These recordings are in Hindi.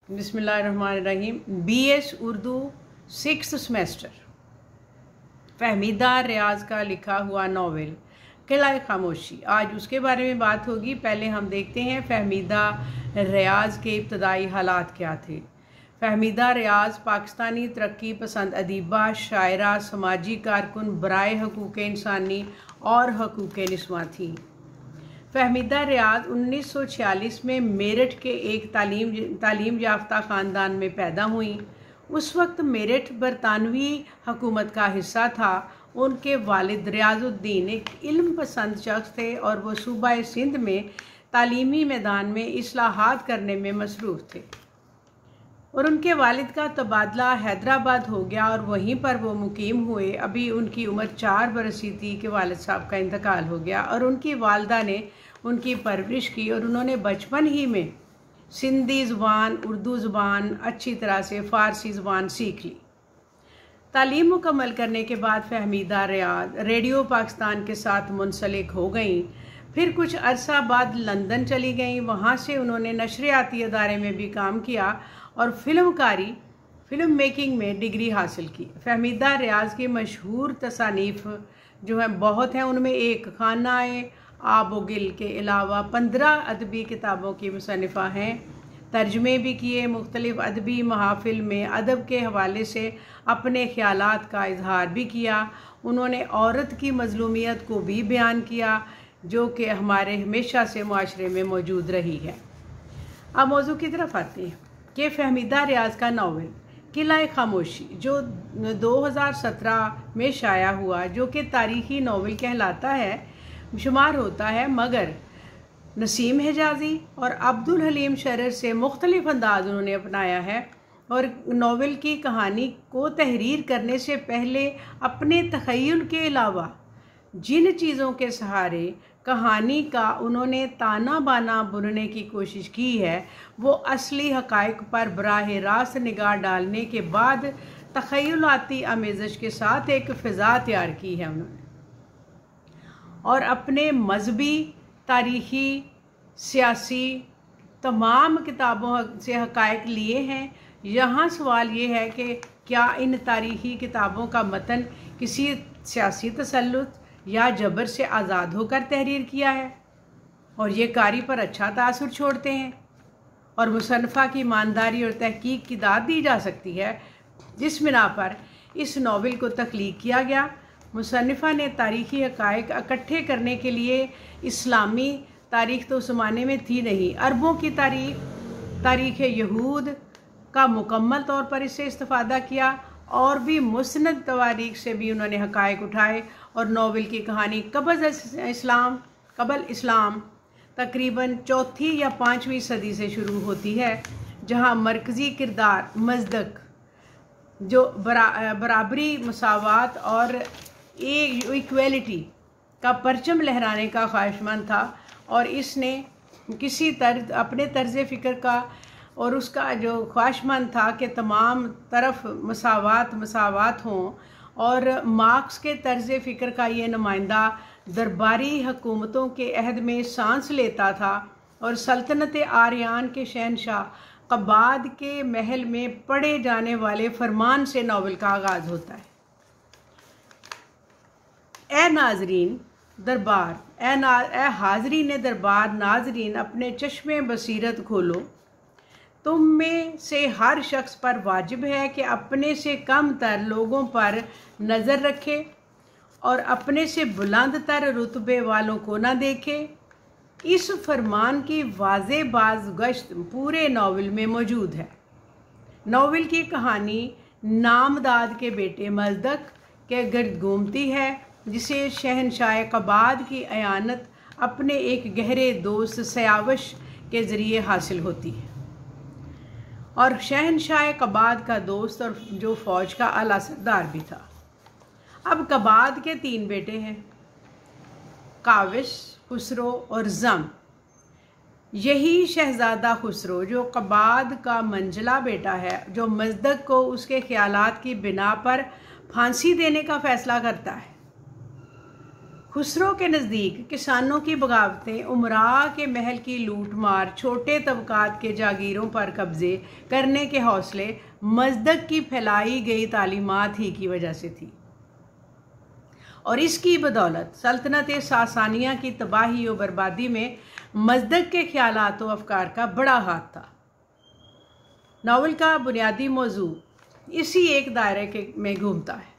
बिस्मिल्लाहिर्रहमानिर्रहीम। BS Urdu 6th semester Fahmida Riaz का लिखा हुआ नावल किला खामोशी, आज उसके बारे में बात होगी। पहले हम देखते हैं फहमीदा रियाज के इब्तदाई हालात क्या थे। फहमीदा रियाज पाकिस्तानी तरक्की पसंद अदीबा, शायरा, समाजी कारकुन, बराए हकूक़ इंसानी और हकूक़ निस्वां थी। फहमीदा रियाज 1946 में मेरठ के एक तालीम याफ्ता ख़ानदान में पैदा हुई। उस वक्त मेरठ बरतानवी हुकूमत का हिस्सा था। उनके वालिद रियाजुद्दीन एक इल्म पसंद शख्स थे और वो सूबा सिंध में तालीमी मैदान में इस्लाहात करने में मसरूफ़ थे। और उनके वालिद का तबादला हैदराबाद हो गया और वहीं पर वो मुकीम हुए। अभी उनकी उम्र 4 बरस थी कि वालिद साहब का इंतकाल हो गया और उनकी वालदा ने उनकी परवरिश की और उन्होंने बचपन ही में सिंधी ज़ुबान, उर्दू ज़ुबान, अच्छी तरह से फ़ारसी ज़ुबान सीख ली। तालीम मुकम्मल करने के बाद फहमीदा रियाज रेडियो पाकिस्तान के साथ मुंसलिक हो गईं। फिर कुछ अरसा बाद लंदन चली गईं। वहाँ से उन्होंने नशरियाती अदारे में भी काम किया और फिल्म मेकिंग में डिग्री हासिल की। फहमीदा रियाज की मशहूर तसानीफ़ जो हैं बहुत हैं, उनमें एक खानाए आबोगिल के अलावा 15 अदबी किताबों की मुसन्निफ़ा हैं। तर्जमे भी किए। मुख्तलिफ़ अदबी महाफ़िल में अदब के हवाले से अपने ख़यालात का इजहार भी किया। उन्होंने औरत की मज़लूमियत को भी बयान किया जो कि हमारे हमेशा से मुआशरे में मौजूद रही है। अब मौजू की तरफ आते हैं कि फहमीदा रियाज का नावल किला खामोशी जो 2017 में शाया हुआ, जो कि तारीख़ी नावल कहलाता है, शुमार होता है, मगर नसीम हिजाज़ी और अब्दुल हलीम शरर से मुख्तलिफ अंदाज उन्होंने अपनाया है। और नावल की कहानी को तहरीर करने से पहले अपने तख़य्युल के अलावा जिन चीज़ों के सहारे कहानी का उन्होंने ताना बाना बुनने की कोशिश की है, वो असली हक़ाइक़ पर बराह रास्त निगाह डालने के बाद तख़य्युलाती आमेज़श के साथ एक फ़िज़ा तैयार की है उन्होंने। और अपने मजहबी, तारीख़ी, सियासी तमाम किताबों से हक़ाइक़ लिए हैं। यहाँ सवाल ये है कि क्या इन तारीख़ी किताबों का मतन किसी सियासी तसल्लुत या जबर से आज़ाद होकर तहरीर किया है और ये कारी पर अच्छा तासुर छोड़ते हैं और मुसन्नफ़ा की ईमानदारी और तहक़ीक़ की दाद दी जा सकती है, जिस बिना पर इस नावल को तख्लीक़ किया गया। मुसन्निफ़ा ने तारीख़ी हक़ाइक़ इकट्ठे करने के लिए इस्लामी तारीख़ तो उस ज़माने में थी नहीं, अरबों की तारीख़ यहूद का मुकम्मल तौर पर इससे इस्तिफ़ादा किया और भी मुस्नद तवारीख़ से भी उन्होंने हक़ाइक़ उठाए। और नावल की कहानी क़बल इस्लाम तकरीबन 4वीं या 5वीं सदी से शुरू होती है, जहाँ मरकज़ी किरदार मज़दक जो बराबरी, मसावात और इक्वलिटी का परचम लहराने का ख्वाहिशमंद था और इसने अपने तर्ज़ फ़िक्र का और उसका जो ख्वाहिशमंद था कि तमाम तरफ मसावात हों, और मार्क्स के तर्ज़ फ़िक्र का ये नुमाइंदा दरबारी हुकूमतों के अहद में सांस लेता था और सल्तनत आर्यान के शहनशाह क़बाद के महल में पढ़े जाने वाले फरमान से नावल का आगाज़ होता है। ए नाजरीन दरबार, ए हाजरीन दरबार, नाजरीन अपने चश्मे बसीरत खोलो। तुम में से हर शख्स पर वाजिब है कि अपने से कम तर लोगों पर नज़र रखे और अपने से बुलंद तर रुतबे वालों को ना देखे। इस फरमान की वाज़े बाज़ गश्त पूरे नावल में मौजूद है। नावल की कहानी नामदाद के बेटे मज़दक के गिर्द घूमती है, जिसे शहनशाह क़बाद की अयानत अपने एक गहरे दोस्त सयावश के ज़रिए हासिल होती है। और शहनशाह क़बाद का दोस्त और जो फ़ौज का आला सरदार भी था। अब क़बाद के 3 बेटे हैं, काविश, खुसरो और ज़म। यही शहज़ादा खुसरो जो क़बाद का मंजला बेटा है, जो मज़दक को उसके ख़यालात की बिना पर फांसी देने का फ़ैसला करता है। खुसरो के नज़दीक किसानों की बगावतें, उमरा के महल की लूट मार, छोटे तबकात के जागीरों पर कब्जे करने के हौसले मज़दक की फैलाई गई तालीमात ही की वजह से थी। और इसकी बदौलत सल्तनत सासानिया की तबाही और बर्बादी में मज़दक के ख्यालात व अफकार का बड़ा हाथ था। नावल का बुनियादी मौजू इसी एक दायरे में घूमता है,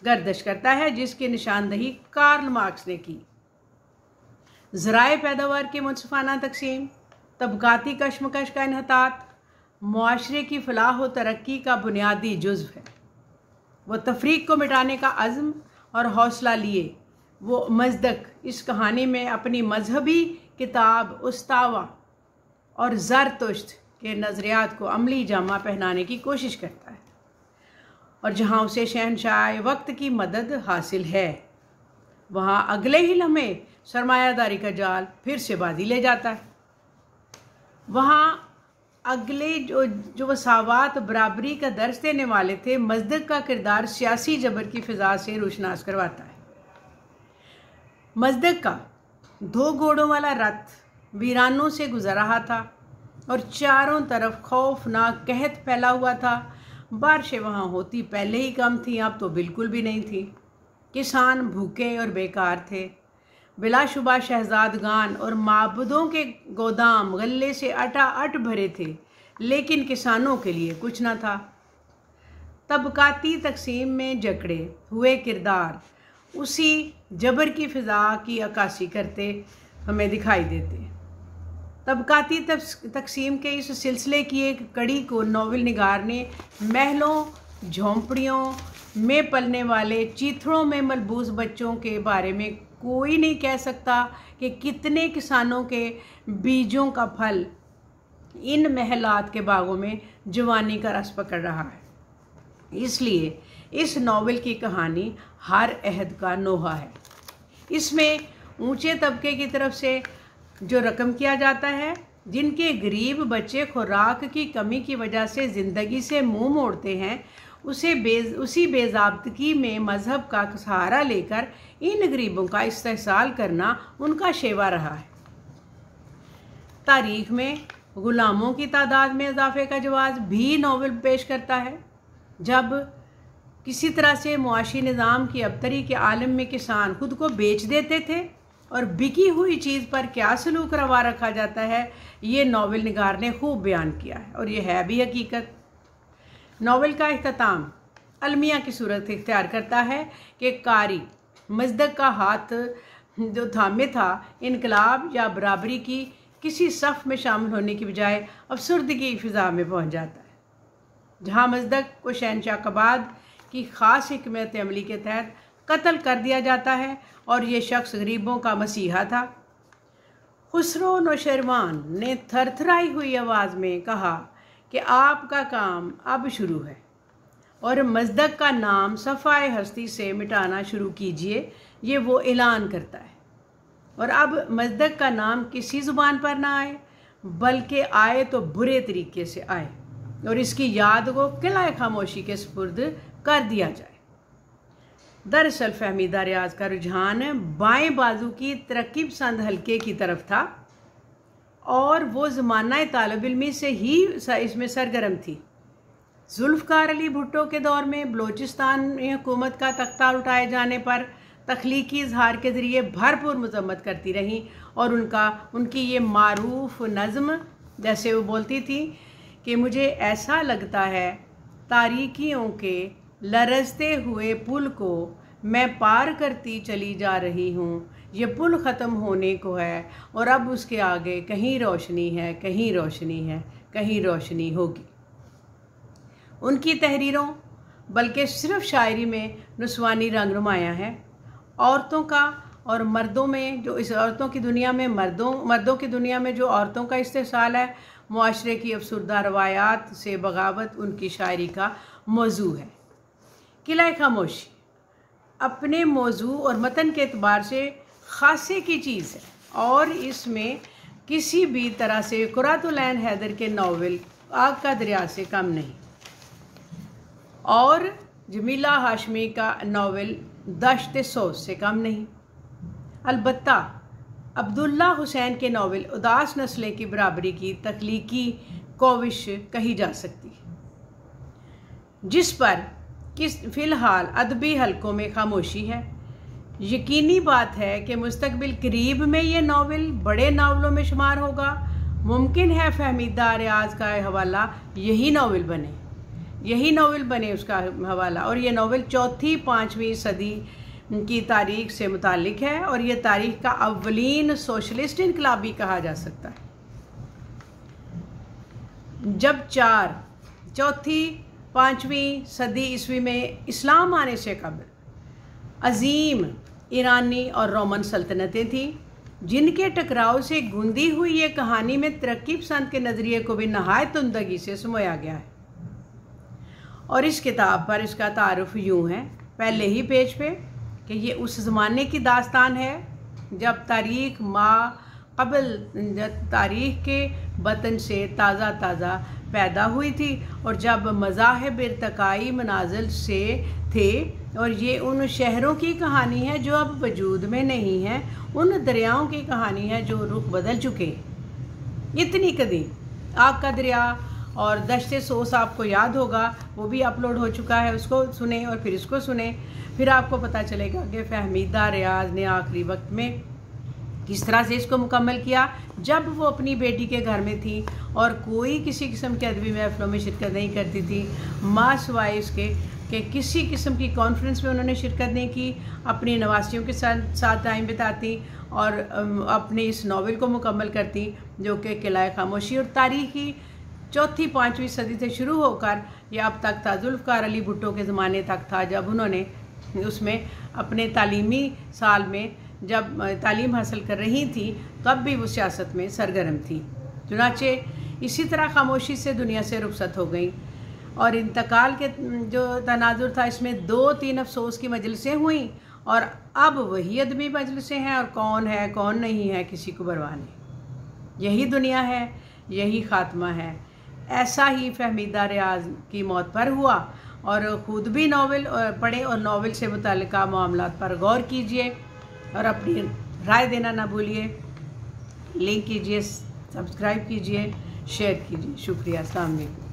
गर्दिश करता है, जिसकी निशानदही कार्ल मार्क्स ने की। ज़राए पैदावार की मुनसिफाना तकसीम, तबकाती कशमकश का इन्हतात मुआशरे की फलाह व तरक्की का बुनियादी जुज़्व है। वो तफरीक को मिटाने का अज़्म और हौसला लिए वो मज़दक इस कहानी में अपनी मजहबी किताब उस्तावा और ज़रतुश्त के नज़रियात को अमली जामा पहनाने की कोशिश करता है, और जहाँ उसे शहनशाह वक्त की मदद हासिल है, वहाँ अगले ही लम्हे सरमायादारी का जाल फिर से बाजी ले जाता है। वहाँ अगले जो वसावात बराबरी का दर्स देने वाले थे, मज़दक का किरदार सियासी जबर की फ़िज़ा से रोशनास करवाता है। मज़दक का 2 घोड़ों वाला रथ वीरानों से गुजर रहा था और चारों तरफ खौफनाक कहत फैला हुआ था। बारिशें वहाँ होती पहले ही कम थी, अब तो बिल्कुल भी नहीं थी। किसान भूखे और बेकार थे। बिलाशुबा शहजादगान और माबूदों के गोदाम गले से अटाअट भरे थे, लेकिन किसानों के लिए कुछ न था। तबकाती तकसीम में जकड़े हुए किरदार उसी जबर की फ़िज़ा की अक्कासी करते हमें दिखाई देते। तबकाती तकसीम के इस सिलसिले की एक कड़ी को नावल निगार ने महलों झोंपड़ियों में पलने वाले चीथड़ों में मलबूस बच्चों के बारे में कोई नहीं कह सकता कि कितने किसानों के बीजों का फल इन महलात के बागों में जवानी का रस पकड़ रहा है। इसलिए इस नावल की कहानी हर अहद का नोहा है। इसमें ऊंचे तबके की तरफ से जो रकम किया जाता है, जिनके गरीब बच्चे खुराक की कमी की वजह से ज़िंदगी से मुंह मोड़ते हैं, उसी बेज़ाब्तगी में मज़हब का सहारा लेकर इन गरीबों का इस्तेहसाल करना उनका शेवा रहा है। तारीख़ में ग़ुलामों की तादाद में इजाफे का जवाब भी नावल पेश करता है। जब किसी तरह से मुआशी निज़ाम की अबतरी के आलम में किसान खुद को बेच देते थे और बिकी हुई चीज़ पर क्या सलूक रवा रखा जाता है, ये नावल निगार ने खूब बयान किया है, और ये है भी हकीकत। नावल का इख्तिताम अलमिया की सूरत इख्तियार करता है कि कारी मज़दक का हाथ जो थामे था, इनकलाब या बराबरी की किसी सफ़ में शामिल होने की बजाय अफसरदगी की फ़िज़ा में पहुँच जाता है, जहाँ मज़दक को शहनशाह कबाद की ख़ास हिकमत अमली के तहत कत्ल कर दिया जाता है, और ये शख्स गरीबों का मसीहा था। खुसरो नौशरवान ने थरथराई हुई आवाज़ में कहा कि आपका काम अब शुरू है, और मज़दक का नाम सफ़ाए हस्ती से मिटाना शुरू कीजिए, ये वो ऐलान करता है। और अब मज़दक का नाम किसी ज़ुबान पर ना आए, बल्कि आए तो बुरे तरीके से आए, और इसकी याद को किला खामोशी के सुपुर्द कर दिया जाए। दरअसल फहमीदा रियाज का रुझान बाएं बाजू की तरक्की पसंद हल्के की तरफ था, और वो ज़माना तालिब इल्मी से ही इसमें सरगर्म थी। जुल्फ़कार अली भुट्टो के दौर में बलोचिस्तान में हुकूमत का तख्ता उठाए जाने पर तख्लीकी इजहार के ज़रिए भरपूर मज़म्मत करती रहीं, और उनकी ये मारूफ नज़्म, जैसे वो बोलती थी कि मुझे ऐसा लगता है तारीकियों के लरजते हुए पुल को मैं पार करती चली जा रही हूँ, ये पुल ख़त्म होने को है, और अब उसके आगे कहीं रोशनी है, कहीं रोशनी है, कहीं रोशनी होगी। उनकी तहरीरों बल्कि सिर्फ शायरी में नुस्वानी रंग नुमाया है। औरतों का और मर्दों में जो इस औरतों की दुनिया में मर्दों की दुनिया में जो औरतों का इस्तेसाल है, मुआशरे की अफसरदा रवायात से बगावत उनकी शायरी का मौजू है। किला खामोशी अपने मौजू और मतन के एतबार से ख़ासे की चीज़ है, और इसमें किसी भी तरह से कुरातुल ऐन हैदर के नावल आग का दरिया से कम नहीं, और जमीला हाशमी का नावल दश्त सोस से कम नहीं। अलबत्ता अब्दुल्ला हुसैन के नावल उदास नस्लें की बराबरी की तख्लीकी कोशिश कही जा सकती है, जिस पर फ़िलहाल अदबी हलकों में खामोशी है। यकीनी बात है कि मुस्तकबिल करीब में ये नावल बड़े नावलों में शुमार होगा। मुमकिन है फहमीदा रियाज का हवाला यही नावल बने उसका हवाला। और ये नावल 4वीं-5वीं सदी की तारीख से मुतालिक है और ये तारीख का अव्वलीन सोशलिस्ट इनकलाब भी कहा जा सकता है। जब 4वीं-5वीं सदी ईस्वी में इस्लाम आने से कबल अजीम ईरानी और रोमन सल्तनतें थीं, जिनके टकराव से गूंदी हुई ये कहानी में तरक्की पसंद के नज़रिए को भी नहायत उम्दगी से समोया गया है। और इस किताब पर इसका तारुफ यूँ है पहले ही पेज पे कि ये उस ज़माने की दास्तान है जब तारीख तारीख के बतन से ताज़ा पैदा हुई थी और जब मज़ाहिब इर्तकाई मनाजिल से थे। और ये उन शहरों की कहानी है जो अब वजूद में नहीं है, उन दरियाओं की कहानी है जो रुख बदल चुके। इतनी कदीम आग का दरिया और दश्ते सोस आपको याद होगा, वो भी अपलोड हो चुका है, उसको सुने और फिर इसको सुने, फिर आपको पता चलेगा कि फहमीदा रियाज ने आखिरी वक्त में किस तरह से इसको मुकम्मल किया जब वो अपनी बेटी के घर में थी और कोई किसी किस्म के अदबी महफिलों में शिरकत नहीं करती थी, माँ सिवाय इसके कि किसी किस्म की कॉन्फ्रेंस में उन्होंने शिरकत नहीं की, अपनी नवासियों के साथ टाइम बिताती और अपने इस नावल को मुकम्मल करती जो कि किला खामोशी और तारीखी 4वीं-5वीं सदी से शुरू होकर यह अब तक था, जुल्फ़कार अली भुट्टो के ज़माने तक था, जब उन्होंने उसमें अपने तालीमी साल में जब तालीम हासिल कर रही थी तब भी वो सियासत में सरगर्म थी। चुनाचे इसी तरह खामोशी से दुनिया से रुखसत हो गई और इंतकाल के जो तनाजुर था इसमें 2-3 अफसोस की मजलिसें हुई और अब वही अदबी मजलिसें हैं और कौन है कौन नहीं है किसी को परवाह नहीं। यही दुनिया है, यही ख़ात्मा है। ऐसा ही फहमीदा रियाज की मौत पर हुआ और ख़ुद भी नावल पढ़ें और नावल से मुताल्लिक़ा मामलात पर गौर कीजिए और अपनी राय देना ना भूलिए। लिंक कीजिए, सब्सक्राइब कीजिए, शेयर कीजिए। शुक्रिया। अस्सलाम वालेकुम।